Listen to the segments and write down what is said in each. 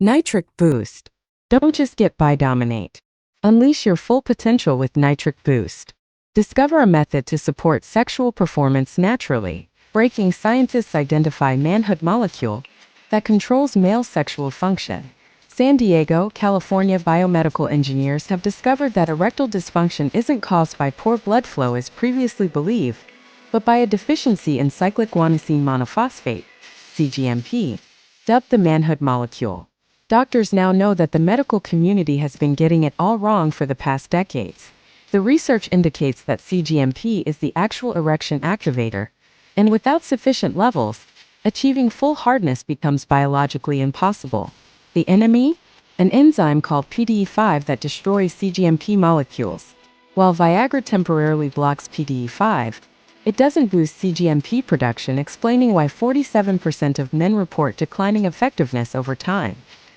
Nitric Boost. Don't just get by, dominate. Unleash your full potential with Nitric Boost. Discover a method to support sexual performance naturally. Breaking scientists identify manhood molecule that controls male sexual function. San Diego, California biomedical engineers have discovered that erectile dysfunction isn't caused by poor blood flow as previously believed, but by a deficiency in cyclic guanosine monophosphate, cGMP, dubbed the manhood molecule. Doctors now know that the medical community has been getting it all wrong for the past decades. The research indicates that cGMP is the actual erection activator, and without sufficient levels, achieving full hardness becomes biologically impossible. The enemy? An enzyme called PDE5 that destroys cGMP molecules. While Viagra temporarily blocks PDE5, it doesn't boost cGMP production, explaining why 47% of men report declining effectiveness over time.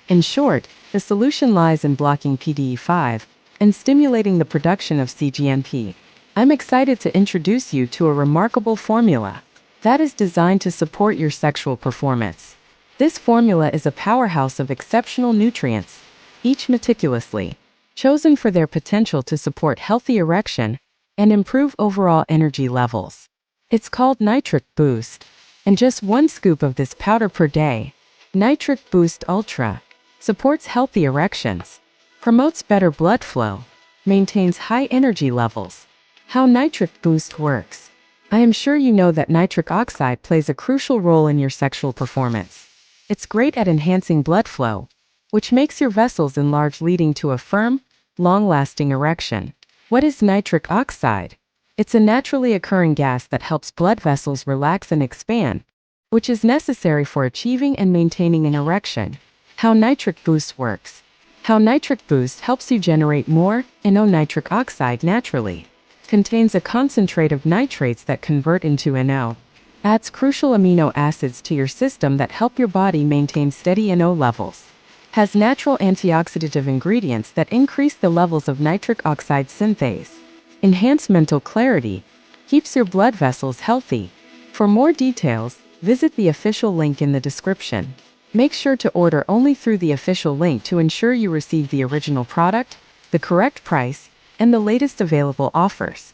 In short, the solution lies in blocking PDE5 and stimulating the production of cGMP. I'm excited to introduce you to a remarkable formula that is designed to support your sexual performance. This formula is a powerhouse of exceptional nutrients, each meticulously chosen for their potential to support healthy erection and improve overall energy levels. It's called Nitric Boost, and just one scoop of this powder per day, Nitric Boost Ultra, supports healthy erections, promotes better blood flow, maintains high energy levels. How Nitric Boost works. I am sure you know that nitric oxide plays a crucial role in your sexual performance. It's great at enhancing blood flow, which makes your vessels enlarge, leading to a firm, long-lasting erection. What is nitric oxide? It's a naturally occurring gas that helps blood vessels relax and expand, which is necessary for achieving and maintaining an erection. How Nitric Boost works. How Nitric Boost helps you generate more nitric oxide naturally. Contains a concentrate of nitrates that convert into NO. Adds crucial amino acids to your system that help your body maintain steady NO levels. Has natural antioxidative ingredients that increase the levels of nitric oxide synthase. Enhance mental clarity. Keeps your blood vessels healthy. For more details, visit the official link in the description. Make sure to order only through the official link to ensure you receive the original product, the correct price, and the latest available offers.